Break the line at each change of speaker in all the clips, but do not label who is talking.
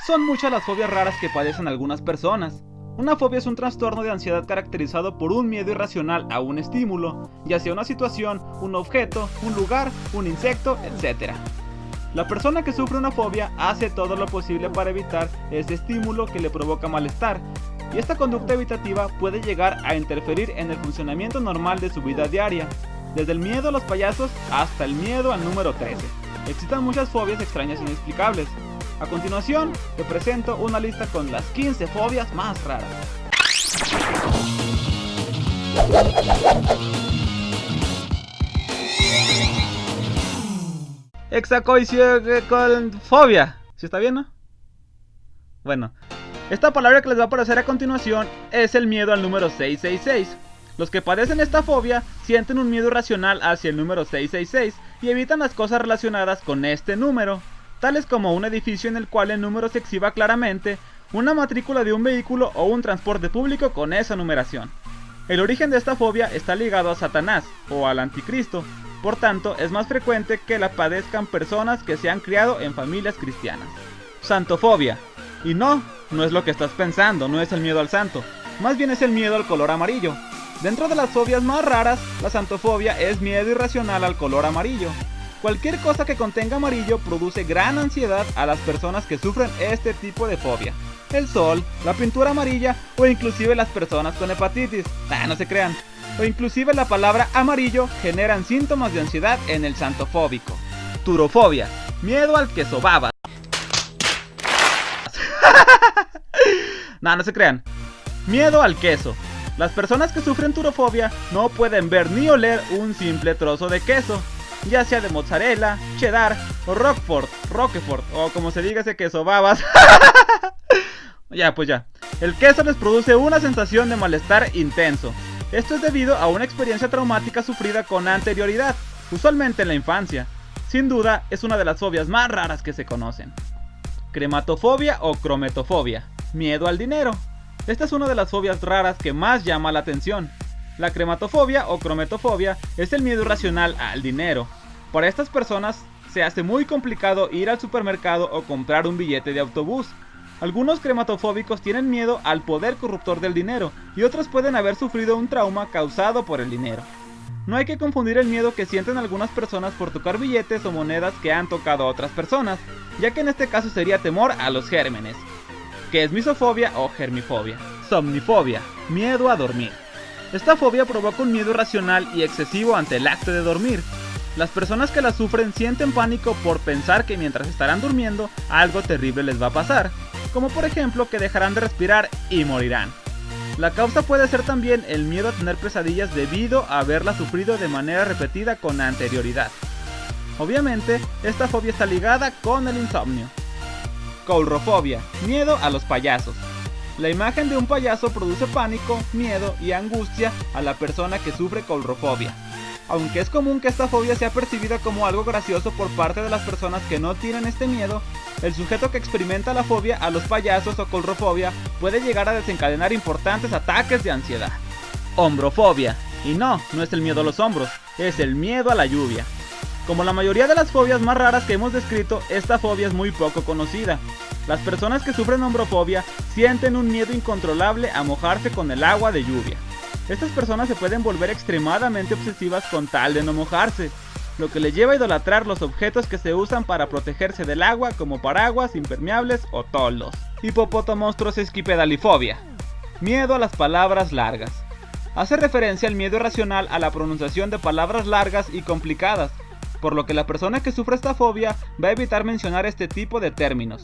Son muchas las fobias raras que padecen algunas personas. Una fobia es un trastorno de ansiedad caracterizado por un miedo irracional a un estímulo, ya sea una situación, un objeto, un lugar, un insecto, etc. La persona que sufre una fobia hace todo lo posible para evitar ese estímulo que le provoca malestar, y esta conducta evitativa puede llegar a interferir en el funcionamiento normal de su vida diaria, desde el miedo a los payasos hasta el miedo al número 13. Existen muchas fobias extrañas e inexplicables. A continuación, te presento una lista con las 15 fobias más raras. Hexacoicidofobia. ¿Sí está bien, no? Bueno, esta palabra que les va a aparecer a continuación es el miedo al número 666. Los que padecen esta fobia sienten un miedo irracional hacia el número 666 y evitan las cosas relacionadas con este número, tales como un edificio en el cual el número se exhiba claramente, una matrícula de un vehículo o un transporte público con esa numeración. El origen de esta fobia está ligado a Satanás o al anticristo, por tanto es más frecuente que la padezcan personas que se han criado en familias cristianas. Santofobia. Y no es lo que estás pensando, no es el miedo al santo, más bien es el miedo al color amarillo. Dentro de las fobias más raras, la santofobia es miedo irracional al color amarillo. Cualquier cosa que contenga amarillo produce gran ansiedad a las personas que sufren este tipo de fobia. El sol, la pintura amarilla o inclusive las personas con hepatitis. No se crean. O inclusive la palabra amarillo generan síntomas de ansiedad en el santofóbico. Turofobia, miedo al queso babas. No se crean. Miedo al queso. Las personas que sufren turofobia no pueden ver ni oler un simple trozo de queso, ya sea de mozzarella, cheddar o roquefort, o como se diga ese queso babas. Ya. El queso les produce una sensación de malestar intenso. Esto es debido a una experiencia traumática sufrida con anterioridad, usualmente en la infancia. Sin duda, es una de las fobias más raras que se conocen. Crematofobia o crometofobia, miedo al dinero. Esta es una de las fobias raras que más llama la atención. La crematofobia o crometofobia es el miedo irracional al dinero. Para estas personas se hace muy complicado ir al supermercado o comprar un billete de autobús. Algunos crematofóbicos tienen miedo al poder corruptor del dinero y otros pueden haber sufrido un trauma causado por el dinero. No hay que confundir el miedo que sienten algunas personas por tocar billetes o monedas que han tocado a otras personas, ya que en este caso sería temor a los gérmenes, que es misofobia o germifobia. Somnifobia, miedo a dormir. Esta fobia provoca un miedo irracional y excesivo ante el acto de dormir. Las personas que la sufren sienten pánico por pensar que mientras estarán durmiendo algo terrible les va a pasar, como por ejemplo que dejarán de respirar y morirán. La causa puede ser también el miedo a tener pesadillas debido a haberla sufrido de manera repetida con anterioridad. Obviamente, esta fobia está ligada con el insomnio. Coulrofobia, miedo a los payasos. La imagen de un payaso produce pánico, miedo y angustia a la persona que sufre coulrofobia. Aunque es común que esta fobia sea percibida como algo gracioso por parte de las personas que no tienen este miedo, el sujeto que experimenta la fobia a los payasos o coulrofobia puede llegar a desencadenar importantes ataques de ansiedad. Hombrofobia. Y no es el miedo a los hombros, es el miedo a la lluvia. Como la mayoría de las fobias más raras que hemos descrito, esta fobia es muy poco conocida. Las personas que sufren hombrofobia sienten un miedo incontrolable a mojarse con el agua de lluvia. Estas personas se pueden volver extremadamente obsesivas con tal de no mojarse, lo que les lleva a idolatrar los objetos que se usan para protegerse del agua como paraguas, impermeables o toldos. Hipopotomonstrosesquipedalifobia, miedo a las palabras largas. Hace referencia al miedo irracional a la pronunciación de palabras largas y complicadas, por lo que la persona que sufre esta fobia va a evitar mencionar este tipo de términos.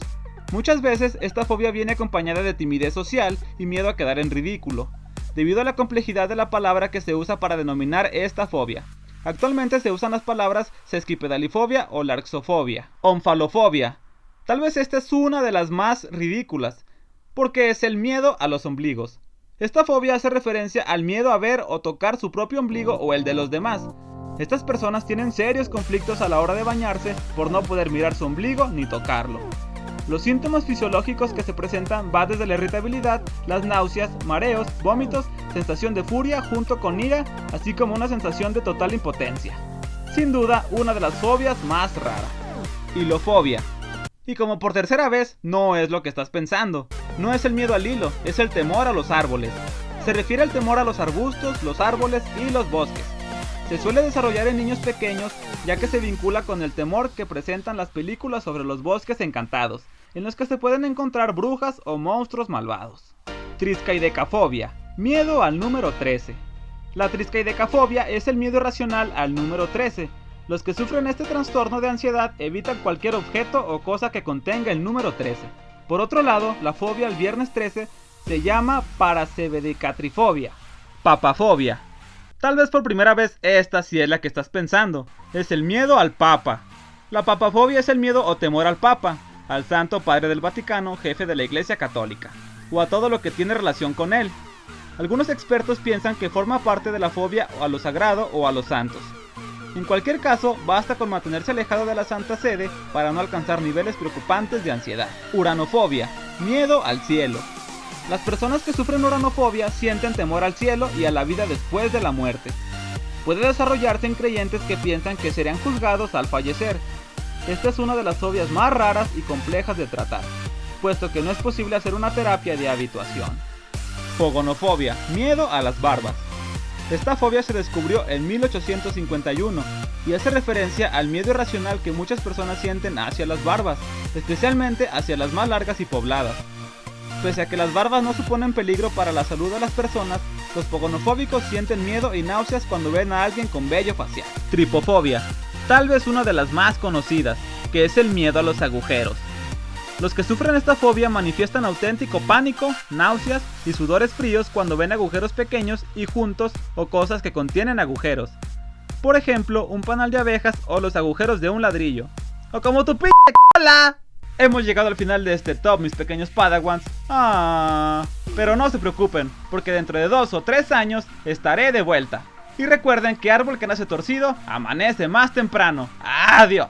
Muchas veces esta fobia viene acompañada de timidez social y miedo a quedar en ridículo, debido a la complejidad de la palabra que se usa para denominar esta fobia. Actualmente se usan las palabras sesquipedalifobia o larxofobia. Omfalofobia. Tal vez esta es una de las más ridículas, porque es el miedo a los ombligos. Esta fobia hace referencia al miedo a ver o tocar su propio ombligo o el de los demás. Estas personas tienen serios conflictos a la hora de bañarse por no poder mirar su ombligo ni tocarlo. Los síntomas fisiológicos que se presentan va desde la irritabilidad, las náuseas, mareos, vómitos, sensación de furia junto con ira, así como una sensación de total impotencia. Sin duda, una de las fobias más raras. Hilofobia. Y como por tercera vez, no es lo que estás pensando. No es el miedo al hilo, es el temor a los árboles. Se refiere al temor a los arbustos, los árboles y los bosques. Se suele desarrollar en niños pequeños, ya que se vincula con el temor que presentan las películas sobre los bosques encantados, en los que se pueden encontrar brujas o monstruos malvados. Triskaidekafobia, miedo al número 13. La triskaidekafobia es el miedo irracional al número 13. Los que sufren este trastorno de ansiedad evitan cualquier objeto o cosa que contenga el número 13. Por otro lado, la fobia al viernes 13 se llama parasevedicatrifobia. Papafobia. Tal vez por primera vez esta sí es la que estás pensando. Es el miedo al papa. La papafobia es el miedo o temor al papa, al santo padre del Vaticano, jefe de la Iglesia Católica, o a todo lo que tiene relación con él. Algunos expertos piensan que forma parte de la fobia a lo sagrado o a los santos. En cualquier caso, basta con mantenerse alejado de la Santa Sede para no alcanzar niveles preocupantes de ansiedad. Uranofobia, miedo al cielo. Las personas que sufren uranofobia sienten temor al cielo y a la vida después de la muerte. Puede desarrollarse en creyentes que piensan que serán juzgados al fallecer. Esta es una de las fobias más raras y complejas de tratar, puesto que no es posible hacer una terapia de habituación. Fogonofobia, miedo a las barbas. Esta fobia se descubrió en 1851 y hace referencia al miedo irracional que muchas personas sienten hacia las barbas, especialmente hacia las más largas y pobladas. Pese a que las barbas no suponen peligro para la salud de las personas, los fogonofóbicos sienten miedo y náuseas cuando ven a alguien con vello facial. Tripofobia, tal vez una de las más conocidas, que es el miedo a los agujeros. Los que sufren esta fobia manifiestan auténtico pánico, náuseas y sudores fríos cuando ven agujeros pequeños y juntos o cosas que contienen agujeros. Por ejemplo, un panal de abejas o los agujeros de un ladrillo. ¡O como tu p*** cola! Hemos llegado al final de este top, mis pequeños padawans. Pero no se preocupen, porque dentro de 2 o 3 años estaré de vuelta. Y recuerden que árbol que nace torcido, amanece más temprano. ¡Adiós!